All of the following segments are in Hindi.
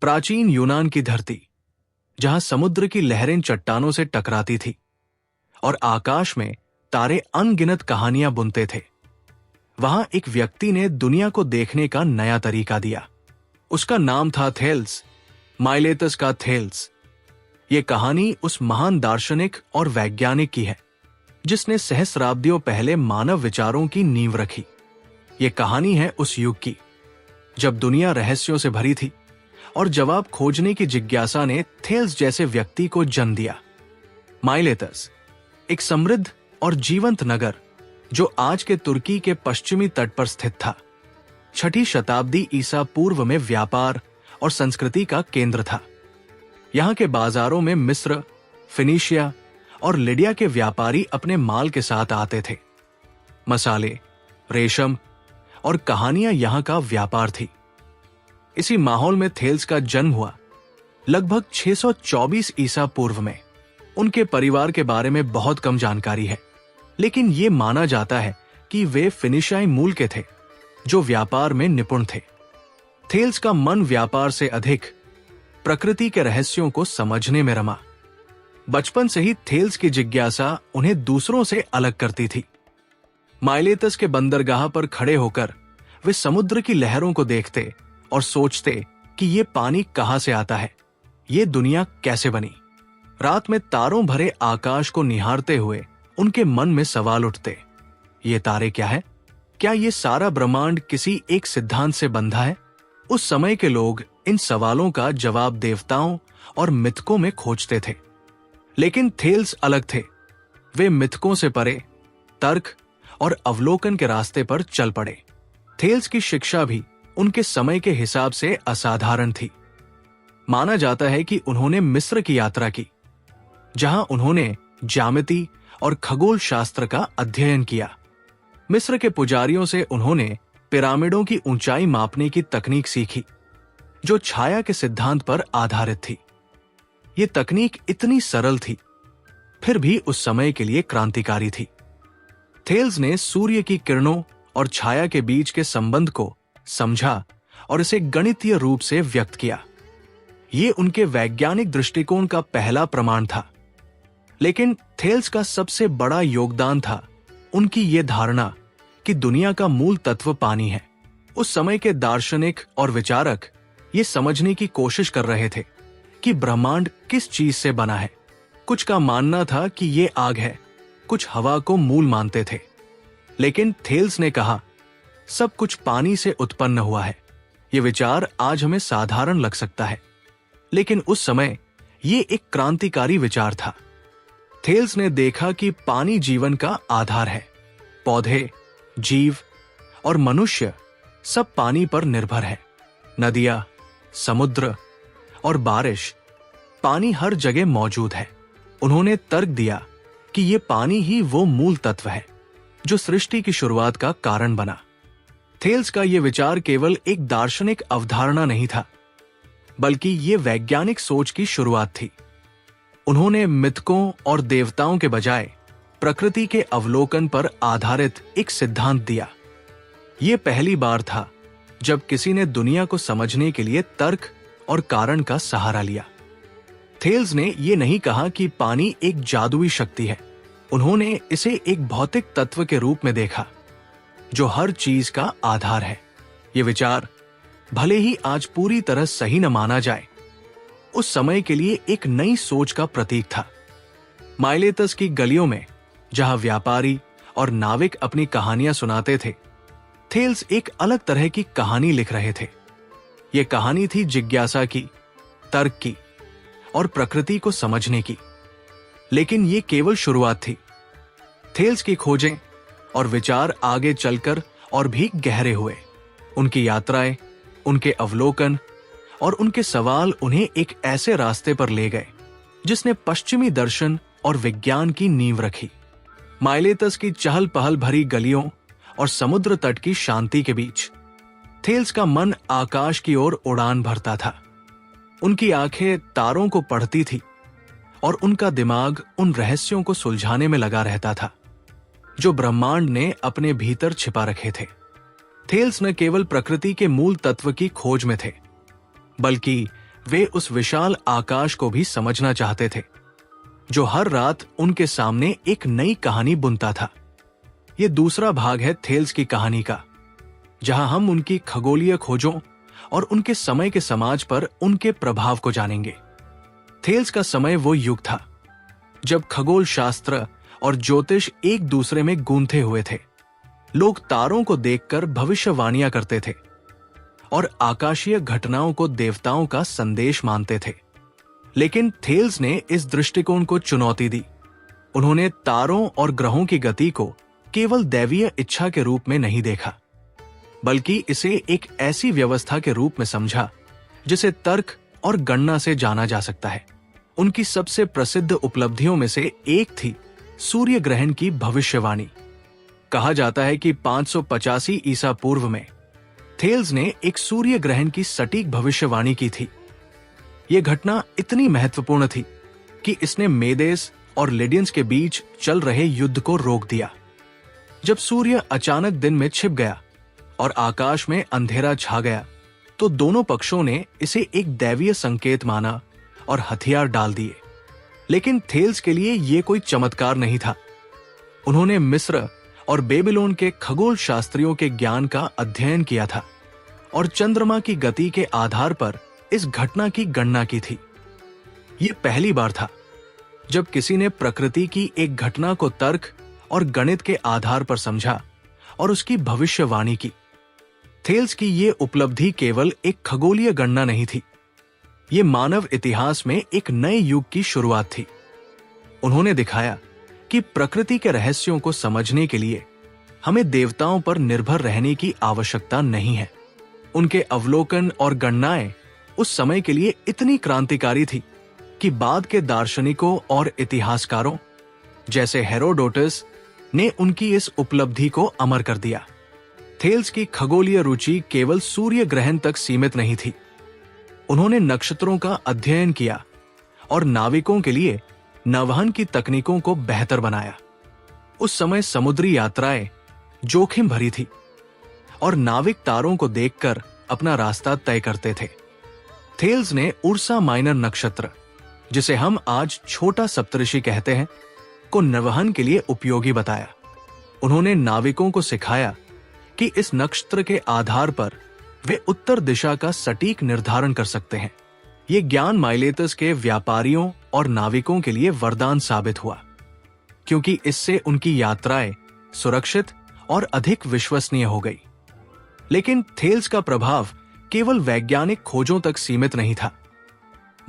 प्राचीन यूनान की धरती, जहां समुद्र की लहरें चट्टानों से टकराती थी और आकाश में तारे अनगिनत कहानियां बुनते थे, वहां एक व्यक्ति ने दुनिया को देखने का नया तरीका दिया। उसका नाम था थेल्स, माइलेतस का थेल्स। ये कहानी उस महान दार्शनिक और वैज्ञानिक की है जिसने सहस्राब्दियों पहले मानव विचारों की नींव रखी। ये कहानी है उस युग की जब दुनिया रहस्यों से भरी थी और जवाब खोजने की जिज्ञासा ने थेल्स जैसे व्यक्ति को जन्म दिया। माइलेतस एक समृद्ध और जीवंत नगर जो आज के तुर्की के पश्चिमी तट पर स्थित था, 6ठी शताब्दी ईसा पूर्व में व्यापार और संस्कृति का केंद्र था। यहाँ के बाजारों में मिस्र, फिनीशिया और लिडिया के व्यापारी अपने माल के साथ आते थे। मसाले, रेशम और कहानियां यहाँ का व्यापार थी। इसी माहौल में थेल्स का जन्म हुआ। लगभग 624 ईसा पूर्व में। उनके परिवार के बारे में बहुत कम जानकारी है, लेकिन यह माना जाता है कि वे फिनिशियाई मूल के थे जो व्यापार में निपुण थे। थेल्स का मन व्यापार से अधिक प्रकृति के रहस्यों को समझने में रमा। बचपन से ही थेल्स की जिज्ञासा उन्हें दूसरों से अलग करती थी। माइलेतस के बंदरगाह पर खड़े होकर वे समुद्र की लहरों को देखते और सोचते कि ये पानी कहां से आता है, ये दुनिया कैसे बनी। रात में तारों भरे आकाश को निहारते हुए उनके मन में सवाल उठते, ये तारे क्या है? क्या ये सारा ब्रह्मांड किसी एक सिद्धांत से बंधा है? उस समय के लोग इन सवालों का जवाब देवताओं और मिथकों में खोजते थे, लेकिन थेल्स अलग थे। वे मिथकों से परे तर्क और अवलोकन के रास्ते पर चल पड़े। थेल्स की शिक्षा भी उनके समय के हिसाब से असाधारण थी। माना जाता है कि उन्होंने मिस्र की यात्रा की, जहां उन्होंने ज्यामिति और खगोल शास्त्र का अध्ययन किया। मिस्र के पुजारियों से उन्होंने पिरामिडों की ऊंचाई मापने की तकनीक सीखी, जो छाया के सिद्धांत पर आधारित थी। ये तकनीक इतनी सरल थी, फिर भी उस समय के लिए क्रांतिकारी थी। थेल्स ने सूर्य की किरणों और छाया के बीच के संबंध को समझा और इसे गणितीय रूप से व्यक्त किया। ये उनके वैज्ञानिक दृष्टिकोण का पहला प्रमाण था। लेकिन थेल्स का सबसे बड़ा योगदान था उनकी ये धारणा कि दुनिया का मूल तत्व पानी है। उस समय के दार्शनिक और विचारक ये समझने की कोशिश कर रहे थे कि ब्रह्मांड किस चीज से बना है। कुछ का मानना था कि ये आग है, कुछ हवा को मूल मानते थे। लेकिन थेल्स ने कहा, सब कुछ पानी से उत्पन्न हुआ है। ये विचार आज हमें साधारण लग सकता है, लेकिन उस समय ये एक क्रांतिकारी विचार था। थेल्स ने देखा कि पानी जीवन का आधार है। पौधे, जीव और मनुष्य सब पानी पर निर्भर है। नदियां, समुद्र और बारिश, पानी हर जगह मौजूद है। उन्होंने तर्क दिया कि ये पानी ही वो मूल तत्व है जो सृष्टि की शुरुआत का कारण बना। थेल्स का यह विचार केवल एक दार्शनिक अवधारणा नहीं था, बल्कि ये वैज्ञानिक सोच की शुरुआत थी। उन्होंने मिथकों और देवताओं के बजाय प्रकृति के अवलोकन पर आधारित एक सिद्धांत दिया। ये पहली बार था जब किसी ने दुनिया को समझने के लिए तर्क और कारण का सहारा लिया। थेल्स ने यह नहीं कहा कि पानी एक जादुई शक्ति है। उन्होंने इसे एक भौतिक तत्व के रूप में देखा जो हर चीज का आधार है। ये विचार भले ही आज पूरी तरह सही न माना जाए, उस समय के लिए एक नई सोच का प्रतीक था। माइलेतस की गलियों में जहां व्यापारी और नाविक अपनी कहानियां सुनाते थे, थेल्स एक अलग तरह की कहानी लिख रहे थे। यह कहानी थी जिज्ञासा की, तर्क की और प्रकृति को समझने की। लेकिन यह केवल शुरुआत थी। थेल्स की खोजें और विचार आगे चलकर और भी गहरे हुए। उनकी यात्राएं, उनके अवलोकन और उनके सवाल उन्हें एक ऐसे रास्ते पर ले गए जिसने पश्चिमी दर्शन और विज्ञान की नींव रखी। माइलेतस की चहल पहल भरी गलियों और समुद्र तट की शांति के बीच थेल्स का मन आकाश की ओर उड़ान भरता था। उनकी आंखें तारों को पढ़ती थी और उनका दिमाग उन रहस्यों को सुलझाने में लगा रहता था जो ब्रह्मांड ने अपने भीतर छिपा रखे थे। थेल्स न केवल प्रकृति के मूल तत्व की खोज में थे, बल्कि वे उस विशाल आकाश को भी समझना चाहते थे, जो हर रात उनके सामने एक नई कहानी बुनता था। यह दूसरा भाग है थेल्स की कहानी का, जहां हम उनकी खगोलीय खोजों और उनके समय के समाज पर उनके प्रभाव को जानेंगे। थेल्स का समय वो युग था जब खगोल शास्त्र और ज्योतिष एक दूसरे में गूंथे हुए थे। लोग तारों को देखकर भविष्यवाणियां करते थे और आकाशीय घटनाओं को देवताओं का संदेश मानते थे। लेकिन थेल्स ने इस दृष्टिकोण को चुनौती दी। उन्होंने तारों और ग्रहों की गति को केवल दैवीय इच्छा के रूप में नहीं देखा, बल्कि इसे एक ऐसी व्यवस्था के रूप में समझा जिसे तर्क और गणना से जाना जा सकता है। उनकी सबसे प्रसिद्ध उपलब्धियों में से एक थी सूर्य ग्रहण की भविष्यवाणी। कहा जाता है कि 585 ईसा पूर्व में थेल्स ने एक सूर्य ग्रहण की सटीक भविष्यवाणी की थी। यह घटना इतनी महत्वपूर्ण थी कि इसने मेदेस और लिडियंस के बीच चल रहे युद्ध को रोक दिया। जब सूर्य अचानक दिन में छिप गया और आकाश में अंधेरा छा गया, तो दोनों पक्षों ने इसे एक दैवीय संकेत माना और हथियार डाल दिए। लेकिन थेल्स के लिए यह कोई चमत्कार नहीं था। उन्होंने मिस्र और बेबीलोन के खगोल शास्त्रियों के ज्ञान का अध्ययन किया था और चंद्रमा की गति के आधार पर इस घटना की गणना की थी। यह पहली बार था जब किसी ने प्रकृति की एक घटना को तर्क और गणित के आधार पर समझा और उसकी भविष्यवाणी की। थेल्स की यह उपलब्धि केवल एक खगोलीय गणना नहीं थी, ये मानव इतिहास में एक नए युग की शुरुआत थी। उन्होंने दिखाया कि प्रकृति के रहस्यों को समझने के लिए हमें देवताओं पर निर्भर रहने की आवश्यकता नहीं है। उनके अवलोकन और गणनाएं उस समय के लिए इतनी क्रांतिकारी थी कि बाद के दार्शनिकों और इतिहासकारों जैसे हेरोडोटस ने उनकी इस उपलब्धि को अमर कर दिया। थेल्स की खगोलीय रुचि केवल सूर्य ग्रहण तक सीमित नहीं थी। उन्होंने नक्षत्रों का अध्ययन किया और नाविकों के लिए नौवहन की तकनीकों को बेहतर बनाया। उस समय समुद्री यात्राएं जोखिम भरी थी और नाविक तारों को देखकर अपना रास्ता तय करते थे। थेल्स ने उर्सा माइनर नक्षत्र, जिसे हम आज छोटा सप्तऋषि कहते हैं, को नौवहन के लिए उपयोगी बताया। उन्होंने नाविकों को सिखाया कि इस नक्षत्र के आधार पर वे उत्तर दिशा का सटीक निर्धारण कर सकते हैं। ये ज्ञान माइलेतस के व्यापारियों और नाविकों के लिए वरदान साबित हुआ, क्योंकि इससे उनकी यात्राएं सुरक्षित और अधिक विश्वसनीय हो गई। लेकिन थेल्स का प्रभाव केवल वैज्ञानिक खोजों तक सीमित नहीं था।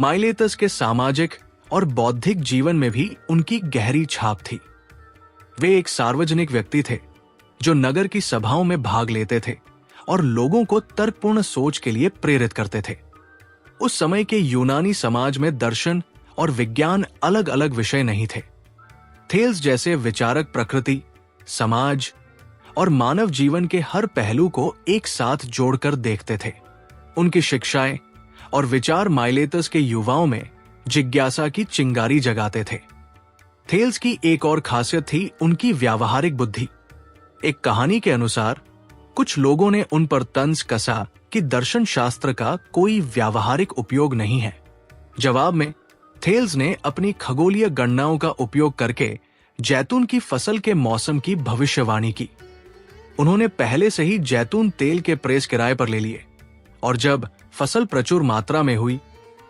माइलेतस के सामाजिक और बौद्धिक जीवन में भी उनकी गहरी छाप थी। वे एक सार्वजनिक व्यक्ति थे जो नगर की सभाओं में भाग लेते थे और लोगों को तर्कपूर्ण सोच के लिए प्रेरित करते थे। उस समय के यूनानी समाज में दर्शन और विज्ञान अलग अलग विषय नहीं थे। थेल्स जैसे विचारक प्रकृति, समाज और मानव जीवन के हर पहलू को एक साथ जोड़कर देखते थे। उनकी शिक्षाएं और विचार माइलेतस के युवाओं में जिज्ञासा की चिंगारी जगाते थे। थेल्स की एक और खासियत थी उनकी व्यावहारिक बुद्धि। एक कहानी के अनुसार कुछ लोगों ने उन पर तंज कसा कि दर्शन शास्त्र का कोई व्यावहारिक उपयोग नहीं है। जवाब में थेल्स ने अपनी खगोलीय गणनाओं का उपयोग करके जैतून की फसल के मौसम की भविष्यवाणी की। उन्होंने पहले से ही जैतून तेल के प्रेस किराए पर ले लिए और जब फसल प्रचुर मात्रा में हुई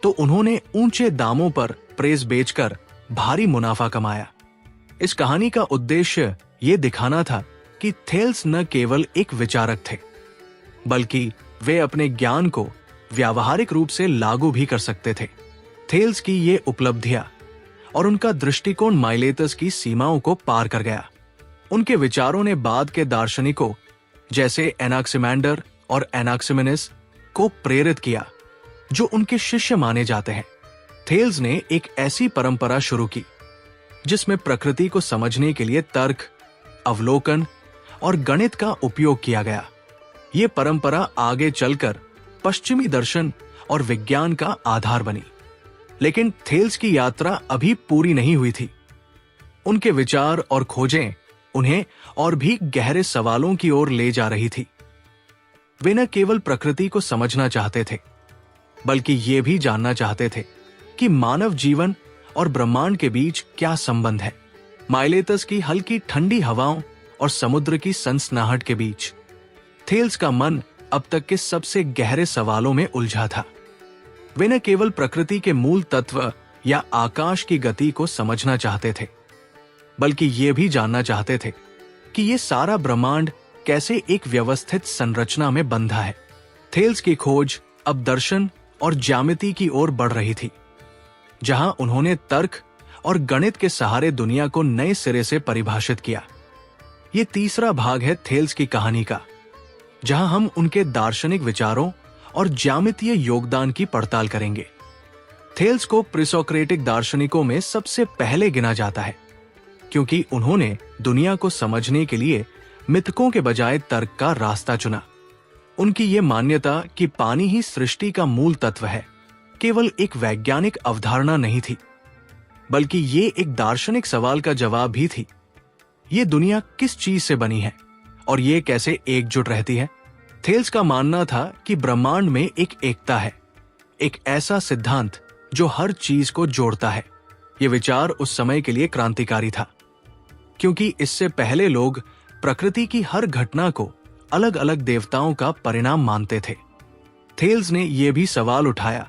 तो उन्होंने ऊंचे दामों पर प्रेस बेचकर भारी मुनाफा कमाया। इस कहानी का उद्देश्य ये दिखाना था कि थेल्स न केवल एक विचारक थे, बल्कि वे अपने ज्ञान को व्यावहारिक रूप से लागू भी कर सकते थे। थेल्स की ये उपलब्धियां और उनका दृष्टिकोण माइलेतस की सीमाओं को पार कर गया। उनके विचारों ने बाद के दार्शनिकों जैसे एनाक्सिमैंडर और एनाक्सिमेनिस को प्रेरित किया, जो उनके शिष्य माने जाते हैं। थेल्स ने एक ऐसी परंपरा शुरू की जिसमें प्रकृति को समझने के लिए तर्क, अवलोकन और गणित का उपयोग किया गया। ये परंपरा आगे चलकर पश्चिमी दर्शन और विज्ञान का आधार बनी। लेकिन थेल्स की यात्रा अभी पूरी नहीं हुई थी। उनके विचार और खोजें उन्हें और भी गहरे सवालों की ओर ले जा रही थी। वे न केवल प्रकृति को समझना चाहते थे, बल्कि ये भी जानना चाहते थे कि मानव जीवन और ब्रह्मांड के बीच क्या संबंध है। माइलेतस की हल्की ठंडी हवाओं और समुद्र की सनसनाहट के बीच थेल्स का मन अब तक के सबसे गहरे सवालों में उलझा था। वे न केवल प्रकृति के मूल तत्व या आकाश की गति को समझना चाहते थे, बल्कि ये भी जानना चाहते थे कि ये सारा ब्रह्मांड कैसे एक व्यवस्थित संरचना में बंधा है। थेल्स की खोज अब दर्शन और ज्यामिति की ओर बढ़ रही थी, जहां उन्होंने तर्क और गणित के सहारे दुनिया को नए सिरे से परिभाषित किया। ये तीसरा भाग है थेल्स की कहानी का, जहां हम उनके दार्शनिक विचारों और ज्यामितीय योगदान की पड़ताल करेंगे। थेल्स को प्रीसोक्रेटिक दार्शनिकों में सबसे पहले गिना जाता है, क्योंकि उन्होंने दुनिया को समझने के लिए मिथकों के बजाय तर्क का रास्ता चुना। उनकी ये मान्यता कि पानी ही सृष्टि का मूल तत्व है केवल एक वैज्ञानिक अवधारणा नहीं थी, बल्कि ये एक दार्शनिक सवाल का जवाब भी थी। ये दुनिया किस चीज से बनी है और ये कैसे एकजुट रहती है। थेल्स का मानना था कि ब्रह्मांड में एक एकता है, एक ऐसा सिद्धांत जो हर चीज को जोड़ता है। ये विचार उस समय के लिए क्रांतिकारी था, क्योंकि इससे पहले लोग प्रकृति की हर घटना को अलग अलग देवताओं का परिणाम मानते थे। थेल्स ने यह भी सवाल उठाया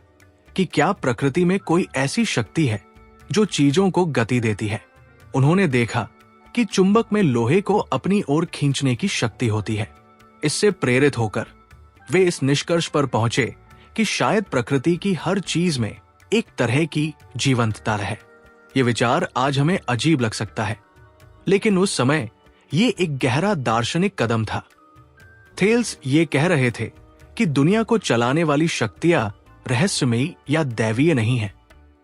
कि क्या प्रकृति में कोई ऐसी शक्ति है जो चीजों को गति देती है। उन्होंने देखा कि चुंबक में लोहे को अपनी ओर खींचने की शक्ति होती है। इससे प्रेरित होकर वे इस निष्कर्ष पर पहुंचे कि शायद प्रकृति की हर चीज में एक तरह की जीवंतता है। ये विचार आज हमें अजीब लग सकता है, लेकिन उस समय ये एक गहरा दार्शनिक कदम था। थेल्स ये कह रहे थे कि दुनिया को चलाने वाली शक्तियां रहस्यमयी या दैवीय नहीं है,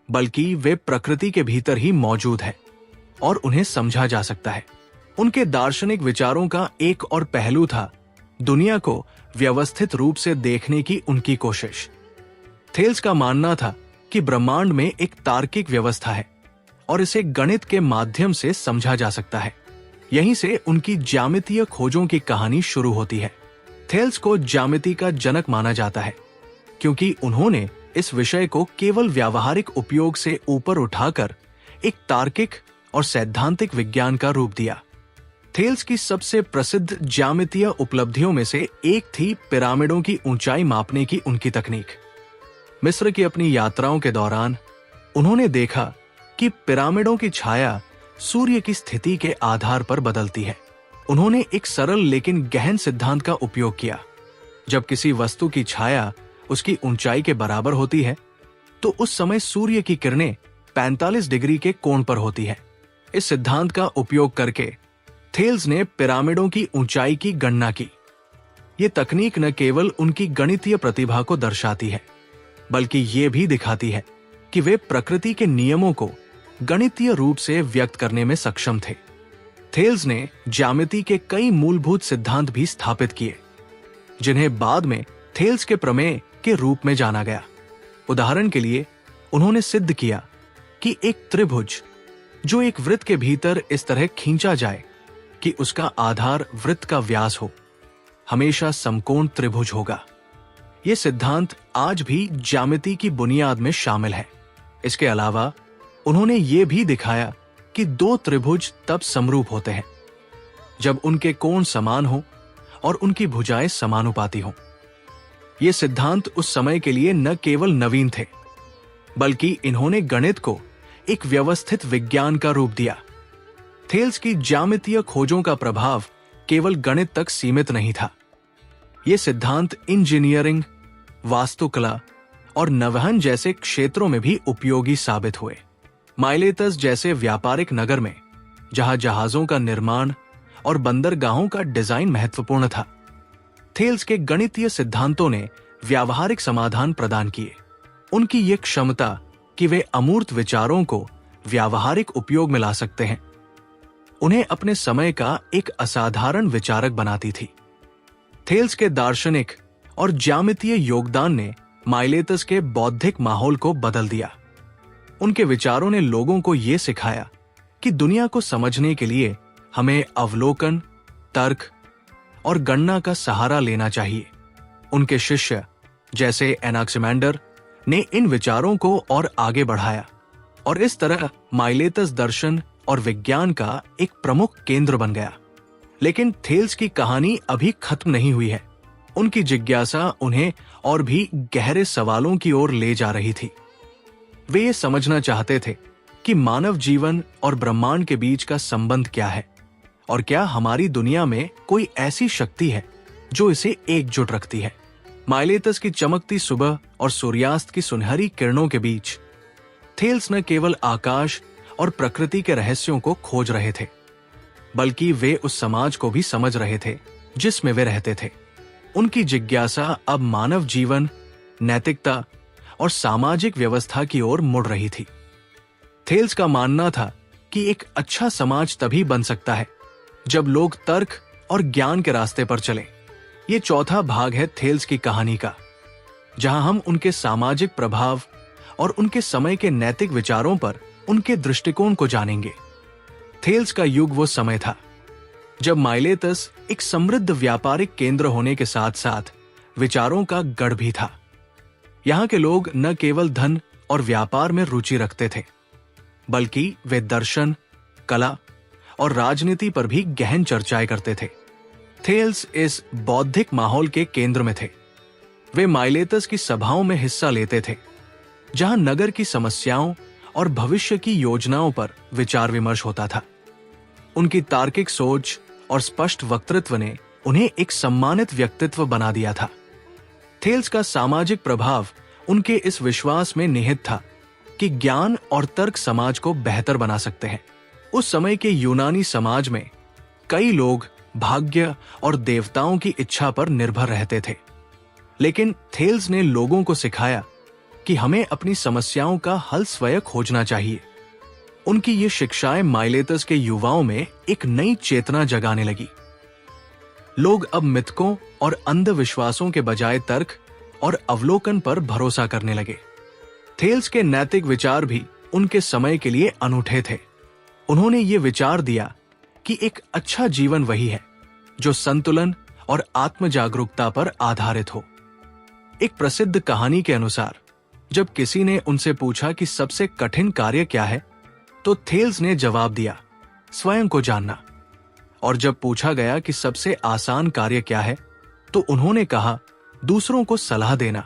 बल्कि वे प्रकृति के भीतर ही मौजूद है और उन्हें समझा जा सकता है। उनके दार्शनिक विचारों का एक और पहलू था दुनिया को व्यवस्थित रूप से देखने की उनकी कोशिश। थेल्स का मानना था कि ब्रह्मांड में एक तार्किक व्यवस्था है और इसे गणित के माध्यम से समझा जा सकता है। यहीं से उनकी ज्यामितीय खोजों की कहानी शुरू होती है। थेल्स को ज्यामिति का जनक माना जाता है, क्योंकि उन्होंने इस विषय को केवल व्यावहारिक उपयोग से ऊपर उठाकर एक तार्किक और सैद्धांतिक विज्ञान का रूप दिया। थेल्स की सबसे प्रसिद्ध ज्यामितीय उपलब्धियों में से एक थी पिरामिडों की ऊंचाई मापने की उनकी तकनीक। मिस्र की अपनी यात्राओं के दौरान उन्होंने देखा कि पिरामिडों की छाया सूर्य की स्थिति के आधार पर बदलती है। उन्होंने एक सरल लेकिन गहन सिद्धांत का उपयोग किया। जब किसी वस्तु की छाया उसकी ऊंचाई के बराबर होती है, तो उस समय सूर्य की किरणें 45 डिग्री के कोण पर होती है। इस सिद्धांत का उपयोग करके थेल्स ने पिरामिडों की ऊंचाई की गणना की। ये तकनीक न केवल उनकी गणितीय प्रतिभा को दर्शाती है, बल्कि ये भी दिखाती है कि वे प्रकृति के नियमों को गणितीय रूप से व्यक्त करने में सक्षम थे। थेल्स ने ज्यामिति के कई मूलभूत सिद्धांत भी स्थापित किए, जिन्हें बाद में थेल्स के प्रमेय के रूप में जाना गया। उदाहरण के लिए, उन्होंने सिद्ध किया कि एक त्रिभुज जो एक वृत्त के भीतर इस तरह खींचा जाए कि उसका आधार वृत्त का व्यास हो, हमेशा समकोण त्रिभुज होगा। यह सिद्धांत आज भी ज्यामिति की बुनियाद में शामिल है। इसके अलावा उन्होंने ये भी दिखाया कि दो त्रिभुज तब समरूप होते हैं जब उनके कोण समान हो और उनकी भुजाएं समानुपाती हों। ये सिद्धांत उस समय के लिए न केवल नवीन थे, बल्कि इन्होंने गणित को एक व्यवस्थित विज्ञान का रूप दिया। थेल्स की ज्यामितीय खोजों का प्रभाव केवल गणित तक सीमित नहीं था। ये सिद्धांत इंजीनियरिंग, वास्तुकला और नवहन जैसे क्षेत्रों में भी उपयोगी साबित हुए। माइलेतस जैसे व्यापारिक नगर में, जहां जहाजों का निर्माण और बंदरगाहों का डिजाइन महत्वपूर्ण था, थेल्स के गणितीय सिद्धांतों ने व्यावहारिक समाधान प्रदान किए। उनकी ये क्षमता कि वे अमूर्त विचारों को व्यावहारिक उपयोग में ला सकते हैं, उन्हें अपने समय का एक असाधारण विचारक बनाती थी। थेल्स के दार्शनिक और ज्यामितीय योगदान ने माइलेतस के बौद्धिक माहौल को बदल दिया। उनके विचारों ने लोगों को यह सिखाया कि दुनिया को समझने के लिए हमें अवलोकन, तर्क और गणना का सहारा लेना चाहिए। उनके शिष्य जैसे एनाक्सिमेंडर ने इन विचारों को और आगे बढ़ाया और इस तरह माइलेतस दर्शन और विज्ञान का एक प्रमुख केंद्र बन गया। लेकिन थेल्स की कहानी अभी खत्म नहीं हुई है। उनकी जिज्ञासा उन्हें और भी गहरे सवालों की ओर ले जा रही थी। वे ये समझना चाहते थे कि मानव जीवन और ब्रह्मांड के बीच का संबंध क्या है और क्या हमारी दुनिया में कोई ऐसी शक्ति है जो इसे एकजुट रखती है। माइलेतस की चमकती सुबह और सूर्यास्त की सुनहरी किरणों के बीच थेल्स न केवल आकाश और प्रकृति के रहस्यों को खोज रहे थे, बल्कि वे उस समाज को भी समझ रहे थे जिसमें वे रहते थे। उनकी जिज्ञासा अब मानव जीवन, नैतिकता और सामाजिक व्यवस्था की ओर मुड़ रही थी। थेल्स का मानना था कि एक अच्छा समाज तभी बन सकता है जब लोग तर्क और ज्ञान के रास्ते पर चलें। ये चौथा भाग है थेल्स की कहानी का, जहां हम उनके सामाजिक प्रभाव और उनके समय के नैतिक विचारों पर उनके दृष्टिकोण को जानेंगे। थेल्स का युग वो समय था जब माइलेतस एक समृद्ध व्यापारिक केंद्र होने के साथ साथ विचारों का गढ़ भी था। यहां के लोग न केवल धन और व्यापार में रुचि रखते थे, बल्कि वे दर्शन, कला और राजनीति पर भी गहन चर्चाएं करते थे। थेल्स इस बौद्धिक माहौल के केंद्र में थे। वे माइलेतस की सभाओं में हिस्सा लेते थे, जहां नगर की समस्याओं और भविष्य की योजनाओं पर विचार विमर्श होता था। उनकी तार्किक सोच और स्पष्ट वक्तृत्व ने उन्हें एक सम्मानित व्यक्तित्व बना दिया था। थेल्स का सामाजिक प्रभाव उनके इस विश्वास में निहित था कि ज्ञान और तर्क समाज को बेहतर बना सकते हैं। उस समय के यूनानी समाज में कई लोग भाग्य और देवताओं की इच्छा पर निर्भर रहते थे, लेकिन थेल्स ने लोगों को सिखाया कि हमें अपनी समस्याओं का हल स्वयं खोजना चाहिए। उनकी ये शिक्षाएं माइलेतस के युवाओं में एक नई चेतना जगाने लगी। लोग अब मिथकों और अंधविश्वासों के बजाय तर्क और अवलोकन पर भरोसा करने लगे। थेल्स के नैतिक विचार भी उनके समय के लिए अनूठे थे। उन्होंने ये विचार दिया कि एक अच्छा जीवन वही है जो संतुलन और आत्म जागरूकता पर आधारित हो। एक प्रसिद्ध कहानी के अनुसार जब किसी ने उनसे पूछा कि सबसे कठिन कार्य क्या है, तो थेल्स ने जवाब दिया, स्वयं को जानना। और जब पूछा गया कि सबसे आसान कार्य क्या है, तो उन्होंने कहा, दूसरों को सलाह देना।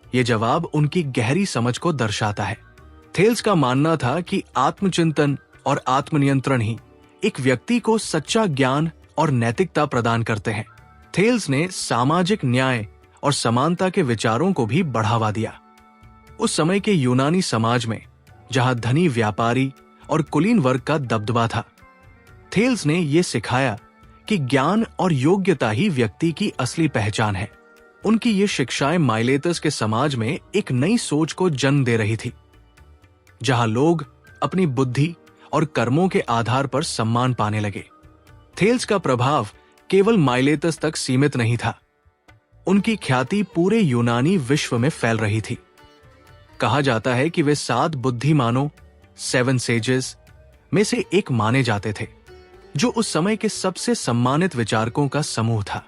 यह जवाब उनकी गहरी समझ को दर्शाता है। थेल्स का मानना था कि आत्मचिंतन और आत्मनियंत्रण ही एक व्यक्ति को सच्चा ज्ञान और नैतिकता प्रदान करते हैं। थेल्स ने सामाजिक न्याय और समानता के विचारों को भी बढ़ावा दिया। उस समय के यूनानी समाज में, जहां धनी व्यापारी और कुलीन वर्ग का दबदबा था, थेल्स ने यह सिखाया कि ज्ञान और योग्यता ही व्यक्ति की असली पहचान है। उनकी ये शिक्षाएं माइलेतस के समाज में एक नई सोच को जन्म दे रही थी, जहां लोग अपनी बुद्धि और कर्मों के आधार पर सम्मान पाने लगे। थेल्स का प्रभाव केवल माइलेतस तक सीमित नहीं था। उनकी ख्याति पूरे यूनानी विश्व में फैल रही थी। कहा जाता है कि वे 7 बुद्धिमानों 7 सेजेस में से एक माने जाते थे, जो उस समय के सबसे सम्मानित विचारकों का समूह था।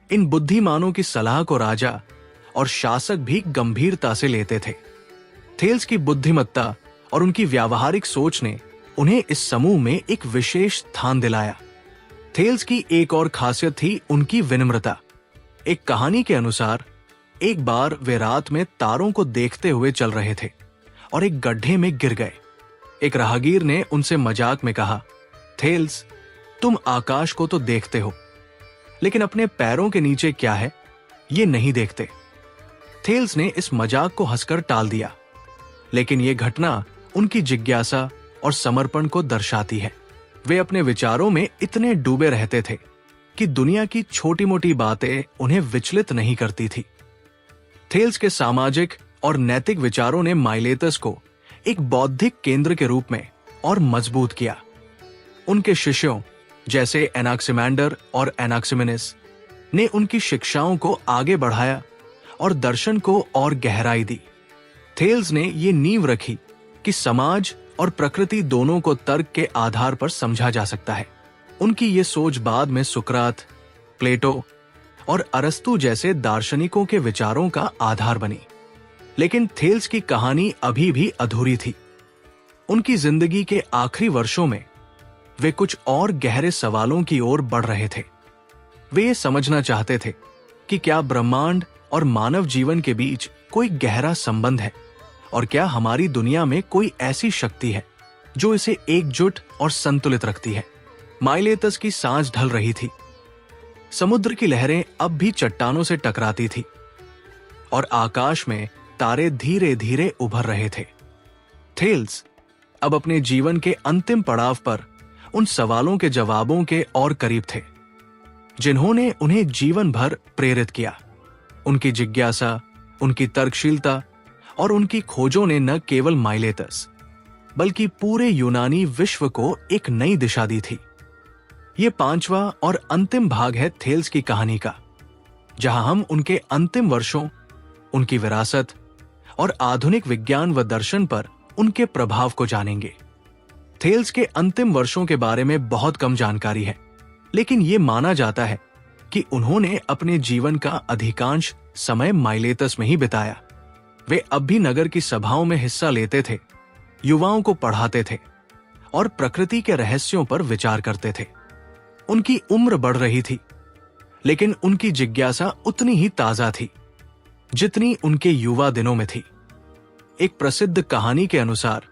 इन बुद्धिमानों की सलाह को राजा और शासक भी गंभीरता से लेते थे। थेल्स की बुद्धिमत्ता और उनकी व्यावहारिक सोच ने उन्हें इस समूह में एक विशेष स्थान दिलाया। थेल्स की एक और खासियत थी उनकी विनम्रता। एक कहानी के अनुसार एक बार वे रात में तारों को देखते हुए चल रहे थे और एक गड्ढे में गिर गए। एक राहगीर ने उनसे मजाक में कहा, थेल्स, तुम आकाश को तो देखते हो, लेकिन अपने पैरों के नीचे क्या है ये नहीं देखते। थेल्स ने इस मजाक को हंसकर टाल दिया, लेकिन यह घटना उनकी जिज्ञासा और समर्पण को दर्शाती है। वे अपने विचारों में इतने डूबे रहते थे कि दुनिया की छोटी मोटी बातें उन्हें विचलित नहीं करती थी। थेल्स के सामाजिक और नैतिक विचारों ने माइलेतस को एक बौद्धिक केंद्र के रूप में और मजबूत किया। उनके शिष्यों जैसे एनाक्सिमैंडर और एनाक्सिमेनिस ने उनकी शिक्षाओं को आगे बढ़ाया और दर्शन को और गहराई दी। थेल्स ने ये नींव रखी कि समाज और प्रकृति दोनों को तर्क के आधार पर समझा जा सकता है। उनकी ये सोच बाद में सुकरात, प्लेटो और अरस्तु जैसे दार्शनिकों के विचारों का आधार बनी। लेकिन थेल्स की कहानी अभी भी अधूरी थी। उनकी जिंदगी के आखिरी वर्षों में वे कुछ और गहरे सवालों की ओर बढ़ रहे थे। वे ये समझना चाहते थे कि क्या ब्रह्मांड और मानव जीवन के बीच कोई गहरा संबंध है, और क्या हमारी दुनिया में कोई ऐसी शक्ति है जो इसे एकजुट और संतुलित रखती है। माइलेतस की सांस ढल रही थी। समुद्र की लहरें अब भी चट्टानों से टकराती थी और आकाश में तारे धीरे धीरे उभर रहे थे। थेल्स अब अपने जीवन के अंतिम पड़ाव पर उन सवालों के जवाबों के और करीब थे जिन्होंने उन्हें जीवन भर प्रेरित किया। उनकी जिज्ञासा, उनकी तर्कशीलता और उनकी खोजों ने न केवल माइलेतस बल्कि पूरे यूनानी विश्व को एक नई दिशा दी थी। यह 5वां और अंतिम भाग है थेल्स की कहानी का, जहां हम उनके अंतिम वर्षों, उनकी विरासत और आधुनिक विज्ञान व दर्शन पर उनके प्रभाव को जानेंगे। थेल्स के अंतिम वर्षों के बारे में बहुत कम जानकारी है, लेकिन यह माना जाता है कि उन्होंने अपने जीवन का अधिकांश समय माइलेतस में ही बिताया। वे अब भी नगर की सभाओं में हिस्सा लेते थे, युवाओं को पढ़ाते थे और प्रकृति के रहस्यों पर विचार करते थे। उनकी उम्र बढ़ रही थी, लेकिन उनकी जिज्ञासा उतनी ही ताजा थी जितनी उनके युवा दिनों में थी। एक प्रसिद्ध कहानी के अनुसार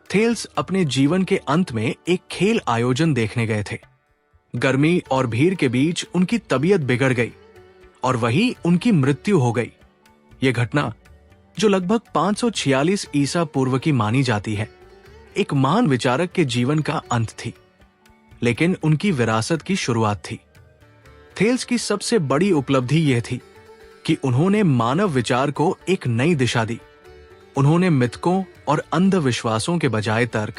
थेल्स अपने जीवन के अंत में एक खेल आयोजन देखने गए थे। गर्मी और भीड़ के बीच उनकी तबीयत बिगड़ गई और वही उनकी मृत्यु हो गई। यह घटना, जो लगभग 546 ईसा पूर्व की मानी जाती है, एक महान विचारक के जीवन का अंत थी, लेकिन उनकी विरासत की शुरुआत थी। थेल्स की सबसे बड़ी उपलब्धि यह थी कि उन्होंने मानव विचार को एक नई दिशा दी। उन्होंने मिथकों और अंधविश्वासों के बजाय तर्क,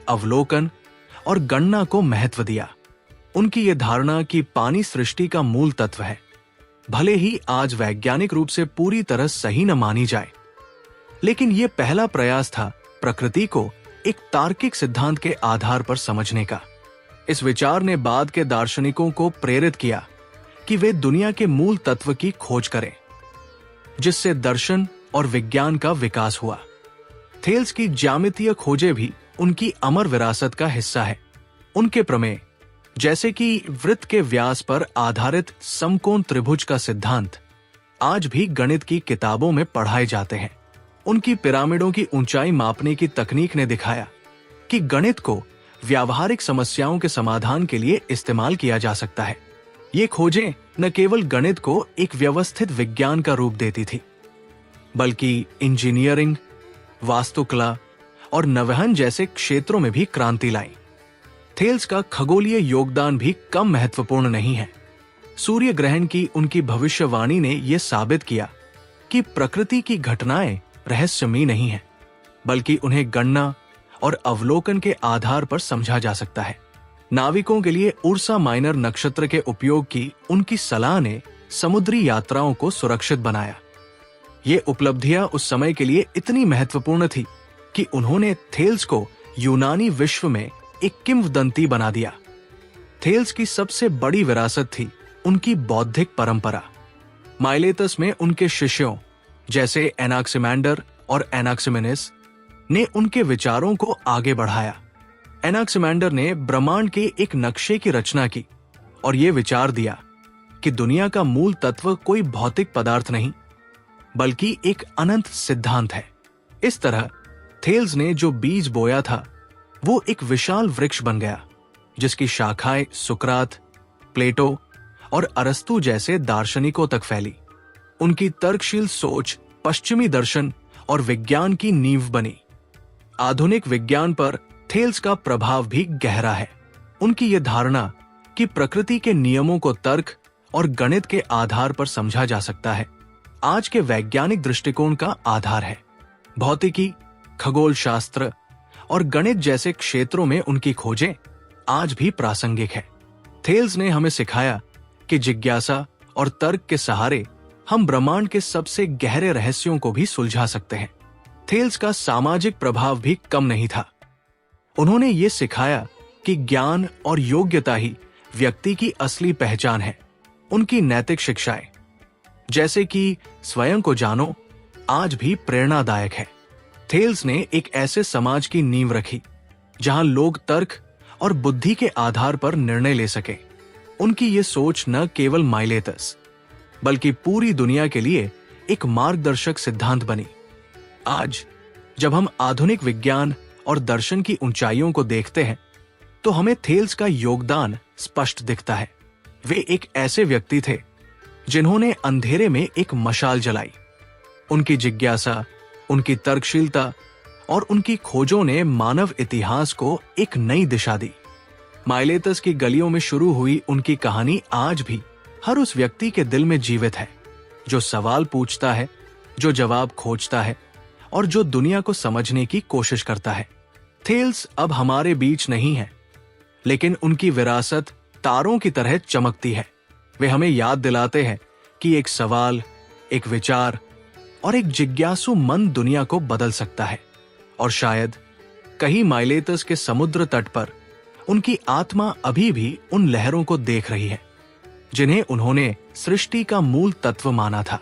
अवलोकन और गणना को महत्व दिया। उनकी यह धारणा कि पानी सृष्टि का मूल तत्व है, भले ही आज वैज्ञानिक रूप से पूरी तरह सही न मानी जाए, लेकिन यह पहला प्रयास था प्रकृति को एक तार्किक सिद्धांत के आधार पर समझने का। इस विचार ने बाद के दार्शनिकों को प्रेरित किया कि वे दुनिया के मूल तत्व की खोज करें, जिससे दर्शन और विज्ञान का विकास हुआ। थेल्स की ज्यामितीय खोजें भी उनकी अमर विरासत का हिस्सा है। उनके प्रमेय, जैसे कि वृत्त के व्यास पर आधारित समकोण त्रिभुज का सिद्धांत, आज भी गणित की किताबों में पढ़ाए जाते हैं। उनकी पिरामिडों की ऊंचाई मापने की तकनीक ने दिखाया कि गणित को व्यावहारिक समस्याओं के समाधान के लिए इस्तेमाल किया जा सकता है। ये खोजें न केवल गणित को एक व्यवस्थित विज्ञान का रूप देती थी, बल्कि इंजीनियरिंग, वास्तुकला और नवहन जैसे क्षेत्रों में भी क्रांति लाई। थेल्स का खगोलीय योगदान भी कम महत्वपूर्ण नहीं है। सूर्य ग्रहण की उनकी भविष्यवाणी ने यह साबित किया कि प्रकृति की घटनाएं रहस्यमयी नहीं है, बल्कि उन्हें गणना और अवलोकन के आधार पर समझा जा सकता है। नाविकों के लिए उर्सा माइनर नक्षत्र के उपयोग की उनकी सलाह ने समुद्री यात्राओं को सुरक्षित बनाया। ये उपलब्धियां उस समय के लिए इतनी महत्वपूर्ण थी कि उन्होंने थेल्स को यूनानी विश्व में एक किंवदंती बना दिया। थेल्स की सबसे बड़ी विरासत थी उनकी बौद्धिक परंपरा। माइलेतस में उनके शिष्यों जैसे एनाक्सिमेंडर और एनाक्सिमेनिस ने उनके विचारों को आगे बढ़ाया। एनाक्सिमेंडर ने ब्रह्मांड के एक नक्शे की रचना की और यह विचार दिया कि दुनिया का मूल तत्व कोई भौतिक पदार्थ नहीं, बल्कि एक अनंत सिद्धांत है। इस तरह थेल्स ने जो बीज बोया था वो एक विशाल वृक्ष बन गया, जिसकी शाखाएं सुकरात, प्लेटो और अरस्तु जैसे दार्शनिकों तक फैली। उनकी तर्कशील सोच पश्चिमी दर्शन और विज्ञान की नींव बनी। आधुनिक विज्ञान पर थेल्स का प्रभाव भी गहरा है। उनकी यह धारणा कि प्रकृति के नियमों को तर्क और गणित के आधार पर समझा जा सकता है, आज के वैज्ञानिक दृष्टिकोण का आधार है। भौतिकी, खगोल शास्त्र और गणित जैसे क्षेत्रों में उनकी खोजें आज भी प्रासंगिक है। थेल्स ने हमें सिखाया कि जिज्ञासा और तर्क के सहारे हम ब्रह्मांड के सबसे गहरे रहस्यों को भी सुलझा सकते हैं। थेल्स का सामाजिक प्रभाव भी कम नहीं था। उन्होंने ये सिखाया कि ज्ञान और योग्यता ही व्यक्ति की असली पहचान है। उनकी नैतिक शिक्षाएं, जैसे कि स्वयं को जानो, आज भी प्रेरणादायक है। थेल्स ने एक ऐसे समाज की नींव रखी जहां लोग तर्क और बुद्धि के आधार पर निर्णय ले सके। उनकी ये सोच न केवल माइलेतस बल्कि पूरी दुनिया के लिए एक मार्गदर्शक सिद्धांत बनी। आज जब हम आधुनिक विज्ञान और दर्शन की ऊंचाइयों को देखते हैं तो हमें थेल्स का योगदान स्पष्ट दिखता है। वे एक ऐसे व्यक्ति थे जिन्होंने अंधेरे में एक मशाल जलाई। उनकी जिज्ञासा, उनकी तर्कशीलता और उनकी खोजों ने मानव इतिहास को एक नई दिशा दी। माइलेतस की गलियों में शुरू हुई उनकी कहानी आज भी हर उस व्यक्ति के दिल में जीवित है जो सवाल पूछता है, जो जवाब खोजता है और जो दुनिया को समझने की कोशिश करता है। थेल्स अब हमारे बीच नहीं है, लेकिन उनकी विरासत तारों की तरह चमकती है। वे हमें याद दिलाते हैं कि एक सवाल, एक विचार और एक जिज्ञासु मन दुनिया को बदल सकता है। और शायद कहीं माइलेतस के समुद्र तट पर उनकी आत्मा अभी भी उन लहरों को देख रही है जिन्हें उन्होंने सृष्टि का मूल तत्व माना था।